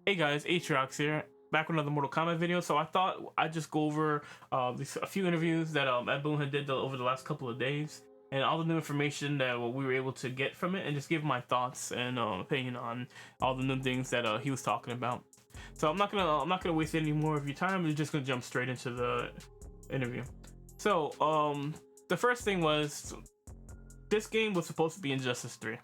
Hey guys, Atriox here, back with another Mortal Kombat video. So I thought I'd just go over a few interviews that Ed Boon had did over the last couple of days, and all the new information that we were able to get from it, and just give my thoughts and opinion on all the new things that he was talking about. So I'm not gonna waste any more of your time. We're just gonna jump straight into the interview. So the first thing was this game was supposed to be Injustice 3.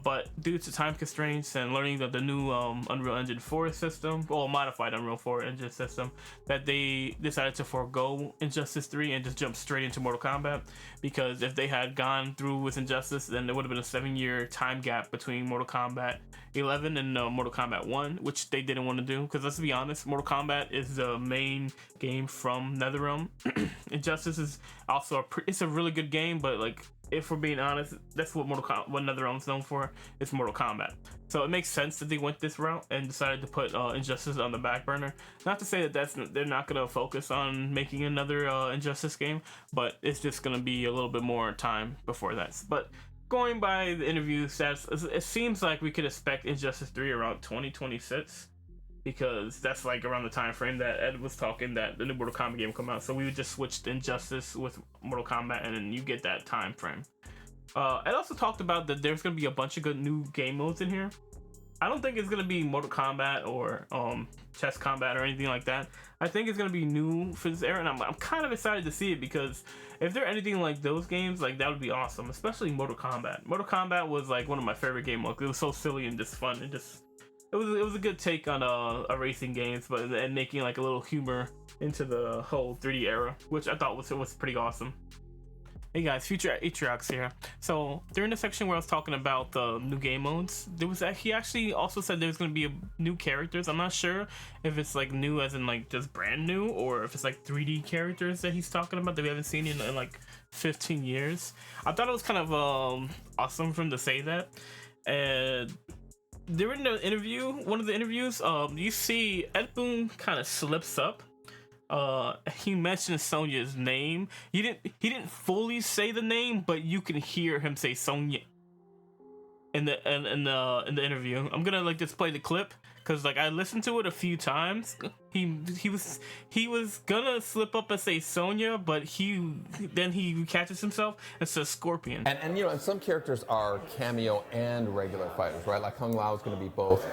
But due to time constraints and learning the new Unreal Engine 4 system, or modified Unreal 4 engine system, that they decided to forego Injustice 3 and just jump straight into Mortal Kombat. Because if they had gone through with Injustice, then there would have been a 7-year time gap between Mortal Kombat 11 and Mortal Kombat 1, which they didn't want to do. Because let's be honest, Mortal Kombat is the main game from NetherRealm. Injustice is also it's a really good game, but like, if we're being honest, that's what what NetherRealm's known for. It's Mortal Kombat. So it makes sense that they went this route and decided to put Injustice on the back burner. Not to say that they're not gonna focus on making another Injustice game, but it's just gonna be a little bit more time before that. But going by the interview stats, it seems like we could expect Injustice 3 around 2026. Because that's like around the time frame that Ed was talking that the new Mortal Kombat game will come out. So we would just switch to Injustice with Mortal Kombat, and then you get that time frame. Ed also talked about that there's gonna be a bunch of good new game modes in here. I don't think it's gonna be Mortal Kombat or chess combat or anything like that. I think it's gonna be new for this era, and I'm kind of excited to see it, because if they're anything like those games, like, that would be awesome. Especially Mortal Kombat. Mortal Kombat was like one of my favorite game modes. It was so silly and just fun and just. It was a good take on a racing games, but and making like a little humor into the whole 3D era, which I thought was pretty awesome. Hey guys, Future Atriox here. So during the section where I was talking about the new game modes, he actually also said there's gonna be new characters. I'm not sure if it's like new as in like just brand new, or if it's like 3D characters that he's talking about that we haven't seen in like 15 years. I thought it was kind of awesome for him to say that. And during the interview, one of the interviews, you see Ed Boon kind of slips up. He mentioned Sonya's name. He didn't fully say the name, but you can hear him say Sonya in the interview. I'm gonna like just play the clip, because like I listened to it a few times. He was gonna slip up and say Sonya, but then he catches himself and says Scorpion. And you know, and some characters are cameo and regular fighters, right? Like Kung Lao is going to be both.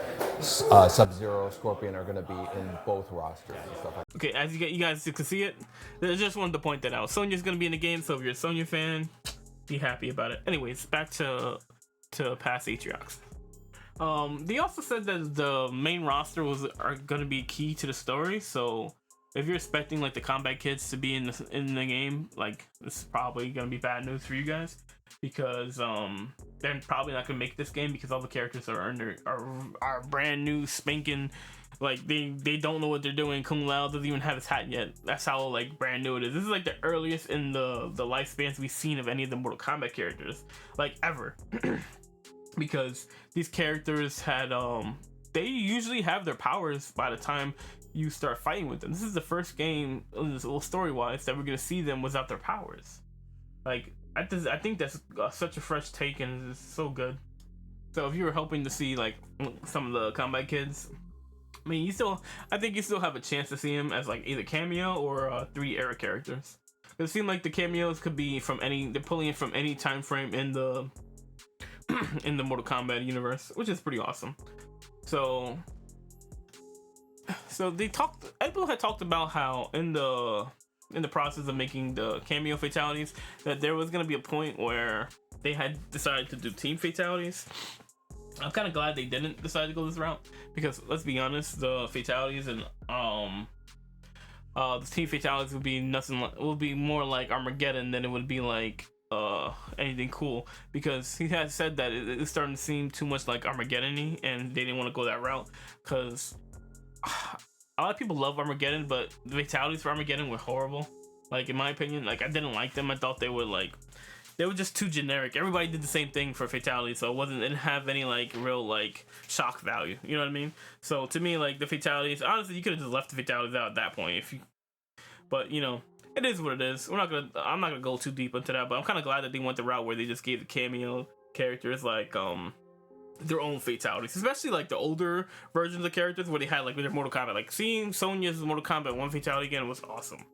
Sub-Zero, Scorpion are going to be in both rosters and stuff like that. Okay, as you guys can see it, I just wanted to point that out. Sonya's gonna be in the game, so if you're a Sonya fan, be happy about it. Anyways, back to past Atriox. They also said that the main roster are gonna be key to the story. So if you're expecting like the combat kids to be in the game, like, this is probably gonna be bad news for you guys, because they're probably not gonna make this game, because all the characters are brand new, spanking. Like they don't know what they're doing. Kung Lao doesn't even have his hat yet. That's how like brand new it is. This is like the earliest in the lifespans we've seen of any of the Mortal Kombat characters, like, ever. Because these characters had they usually have their powers by the time you start fighting with them. This is the first game, story wise, that we're gonna see them without their powers. Like, I think that's such a fresh take, and it's so good. So if you were hoping to see like some of the combat kids, I mean, I think you still have a chance to see them as like either cameo or 3 era characters. It seemed like the cameos could be they're pulling it from any time frame in the in the Mortal Kombat universe, which is pretty awesome. So Ed Boon had talked about how in the process of making the cameo fatalities, that there was going to be a point where they had decided to do team fatalities. I'm kind of glad they didn't decide to go this route, because let's be honest, the fatalities and the team fatalities would be more like Armageddon than it would be like anything cool, because he had said that it's starting to seem too much like Armageddon-y, and they didn't want to go that route, because a lot of people love Armageddon, but the fatalities for Armageddon were horrible. Like, in my opinion, like, I didn't like them. I thought they were just too generic. Everybody did the same thing for fatalities, so it didn't have any like real like shock value. You know what I mean? So to me, like, the fatalities, honestly, you could have just left the fatalities out at that point but you know, it is what it is. I'm not gonna go too deep into that, but I'm kind of glad that they went the route where they just gave the cameo characters like their own fatalities, especially like the older versions of characters where they had like with their Mortal Kombat. Like seeing Sonya's Mortal Kombat 1 fatality again was awesome,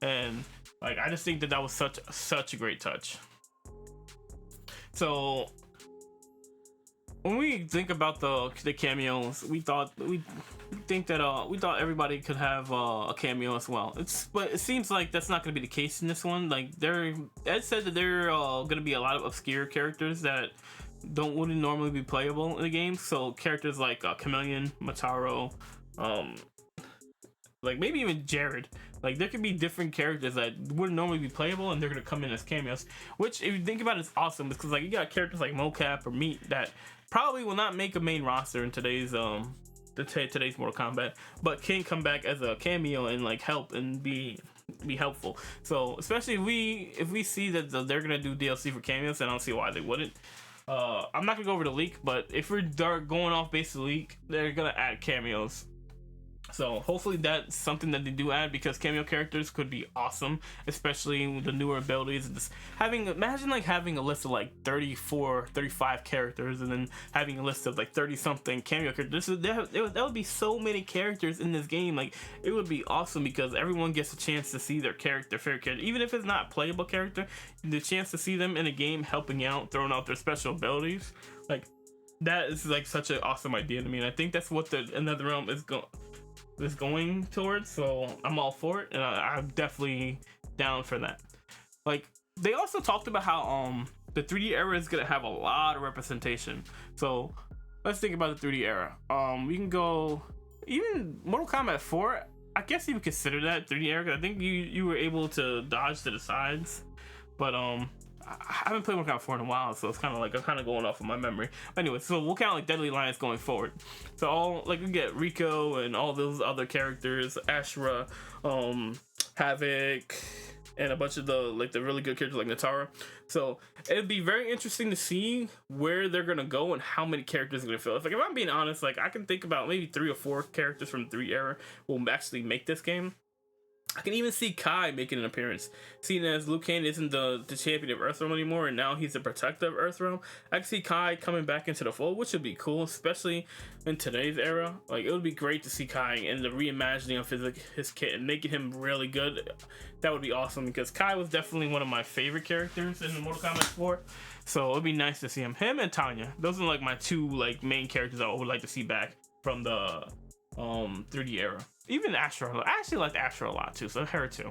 and like I just think that was such a great touch. So when we think about the cameos, we thought everybody could have a cameo as well. But it seems like that's not going to be the case in this one. Like Ed said that there are going to be a lot of obscure characters that wouldn't normally be playable in the game. So characters like Chameleon, Mataro, like maybe even Jared. Like there could be different characters that wouldn't normally be playable, and they're gonna come in as cameos. Which, if you think about it, is awesome because like you got characters like Mocap or Meat that probably will not make a main roster in today's today's Mortal Kombat, but can come back as a cameo and like help and be helpful. So especially if we see that they're gonna do DLC for cameos, then I don't see why they wouldn't. I'm not gonna go over the leak, but if we're going off base of the leak, they're gonna add cameos. So hopefully that's something that they do add, because cameo characters could be awesome, especially with the newer abilities. Just imagine like having a list of like 34, 35 characters, and then having a list of like 30 something cameo characters. That would be so many characters in this game. Like it would be awesome because everyone gets a chance to see their favorite character, even if it's not a playable character. The chance to see them in a game helping out, throwing out their special abilities, like that is like such an awesome idea to me. And I think that's what the NetherRealm is going towards, so I'm all for it, and I'm definitely down for that. Like they also talked about how the 3D era is gonna have a lot of representation. So let's think about the 3D era. We can go even Mortal Kombat 4. I guess you would consider that 3D era, 'cause I think you were able to dodge to the sides, but I haven't played Mortal Kombat 4 in a while, so it's kind of like I'm kind of going off of my memory. But anyway, so we'll count like Deadly Alliance going forward. So we get Rico and all those other characters, Ashura, Havoc, and a bunch of the really good characters like Natara. So it'd be very interesting to see where they're gonna go and how many characters are gonna fill. If I'm being honest, like I can think about maybe 3 or 4 characters from 3 era will actually make this game. I can even see Kai making an appearance, seeing as Liu Kang isn't the champion of Earthrealm anymore, and now he's the protector of Earthrealm. I can see Kai coming back into the fold, which would be cool, especially in today's era. Like it would be great to see Kai and the reimagining of his kit and making him really good. That would be awesome, because Kai was definitely one of my favorite characters in the Mortal Kombat 4. So it would be nice to see him and Tanya. Those are like my 2 like main characters I would like to see back from the 3D era. Even Ashura. I actually liked Ashura a lot too, so her too.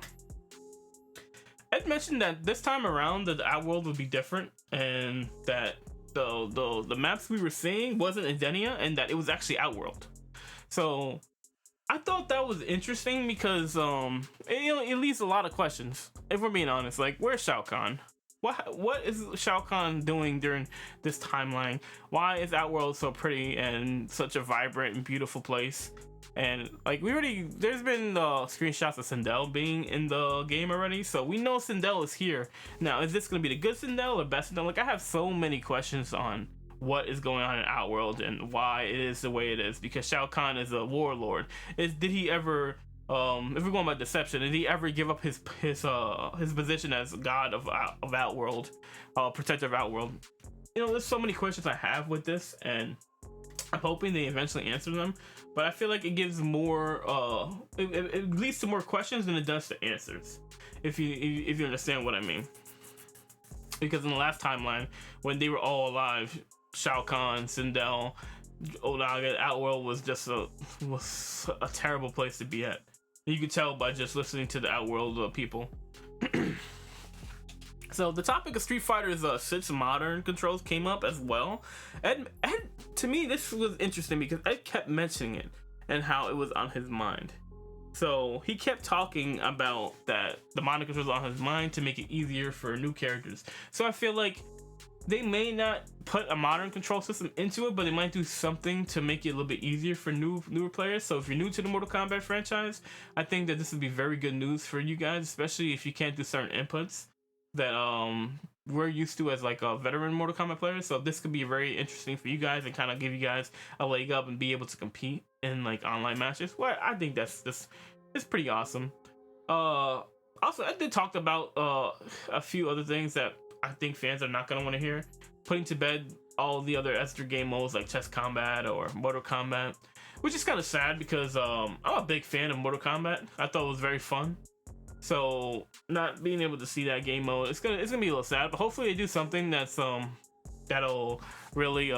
Ed mentioned that this time around that the Outworld would be different, and that the maps we were seeing wasn't Edenia, and that it was actually Outworld. So I thought that was interesting because it leaves a lot of questions. If we're being honest, like where's Shao Kahn? What is Shao Kahn doing during this timeline? Why is Outworld so pretty and such a vibrant and beautiful place? And like there's been screenshots of Sindel being in the game already, so we know Sindel is here. Now, is this gonna be the good Sindel or best Sindel? Like I have so many questions on what is going on in Outworld and why it is the way it is, because Shao Kahn is a warlord. Did he ever if we're going by deception, did he ever give up his position as god of Outworld, protector of Outworld? You know, there's so many questions I have with this, and I'm hoping they eventually answer them. But I feel like it gives more it leads to more questions than it does to answers, if you understand what I mean. Because in the last timeline, when they were all alive, Shao Kahn, Sindel, Onaga, Outworld was just a terrible place to be at. You could tell by just listening to the Outworld people. So the topic of Street Fighter's 6 modern controls came up as well. And to me, this was interesting because Ed kept mentioning it and how it was on his mind. So he kept talking about that the modern controls on his mind to make it easier for new characters. So I feel like they may not put a modern control system into it, but they might do something to make it a little bit easier for newer players. So if you're new to the Mortal Kombat franchise, I think that this would be very good news for you guys, especially if you can't do certain inputs that we're used to as like a veteran Mortal Kombat player. So this could be very interesting for you guys and kind of give you guys a leg up and be able to compete in like online matches. Well, I think it's pretty awesome. Also, I did talk about a few other things that I think fans are not going to want to hear. Putting to bed all the other extra game modes like Chess Combat or Mortal Kombat, which is kind of sad because I'm a big fan of Mortal Kombat. I thought it was very fun. So not being able to see that game mode, it's gonna be a little sad. But hopefully they do something that's that'll really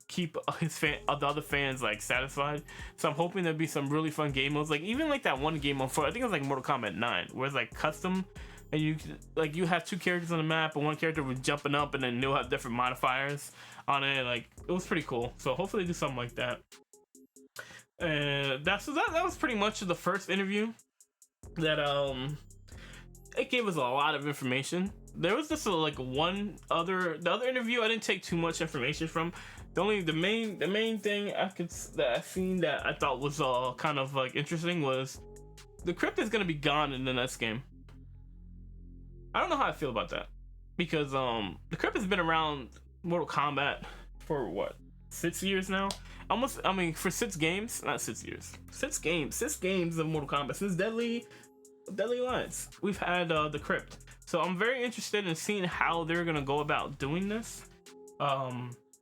keep the other fans like satisfied. So I'm hoping there'll be some really fun game modes, like even like that one game mode for, I think it was like Mortal Kombat 9, where it's like custom, and you have two characters on the map, and one character was jumping up, and then they'll have different modifiers on it. Like it was pretty cool. So hopefully they do something like that. And that was pretty much the first interview. That it gave us a lot of information. There was just like the other interview I didn't take too much information from. The main thing that I seen that I thought was kind of like interesting was the Krypt is gonna be gone in the next game. I don't know how I feel about that, because the Krypt has been around Mortal Kombat for what, 6 years now? Almost, I mean, for 6 games, not 6 years, 6 games of Mortal Kombat since Deadly Alliance. We've had the Krypt, so I'm very interested in seeing how they're gonna go about doing this.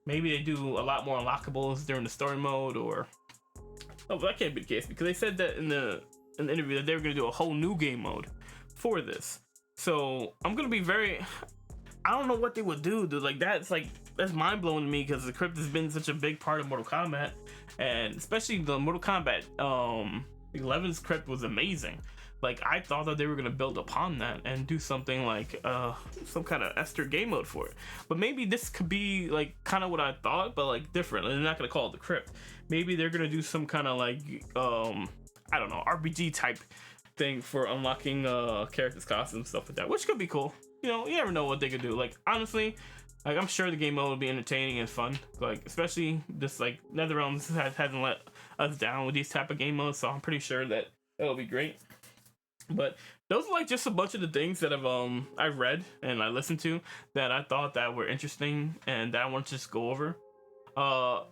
Maybe they do a lot more unlockables during the story mode, or that can't be the case, because they said that in the interview that they were gonna do a whole new game mode for this. So I'm gonna be I don't know what they would do, dude. Like that's mind blowing to me, because the Krypt has been such a big part of Mortal Kombat, and especially the Mortal Kombat 11's Krypt was amazing. Like I thought that they were gonna build upon that and do something like some kind of Esther game mode for it. But maybe this could be like kind of what I thought, but like different. They're not gonna call it the Krypt. Maybe they're gonna do some kind of like I don't know, RPG type thing for unlocking characters, costumes, stuff like that, which could be cool. You know, you never know what they could do. Like honestly, like I'm sure the game mode will be entertaining and fun. Like especially this, like NetherRealms hasn't let us down with these type of game modes, so I'm pretty sure that it'll be great. But those are like just a bunch of the things that I've read and I listened to that I thought that were interesting and that I want to just go over. I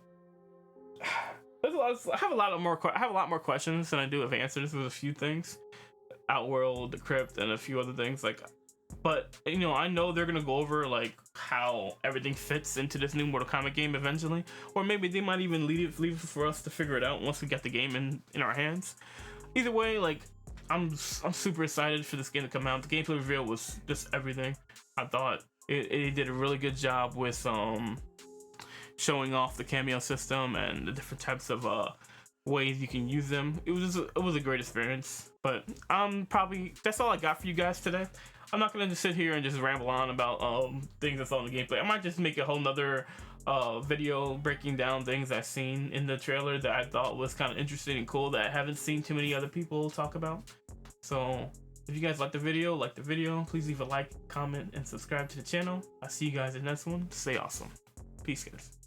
have a lot more questions than I do have answers with a few things. Outworld, the Krypt, and a few other things like. But you know, I know they're gonna go over like how everything fits into this new Mortal Kombat game eventually, or maybe they might even leave it for us to figure it out once we get the game in our hands. Either way, like I'm super excited for this game to come out. The gameplay reveal was just everything. I thought it did a really good job with showing off the cameo system and the different types of ways you can use them. It was a great experience. But that's all I got for you guys today. I'm not gonna just sit here and just ramble on about things that's on the gameplay. I might just make a whole nother video breaking down things I've seen in the trailer that I thought was kind of interesting and cool that I haven't seen too many other people talk about. So if you guys like the video, please leave a like, comment, and subscribe to the channel. I'll see you guys in the next one. Stay awesome. Peace, guys.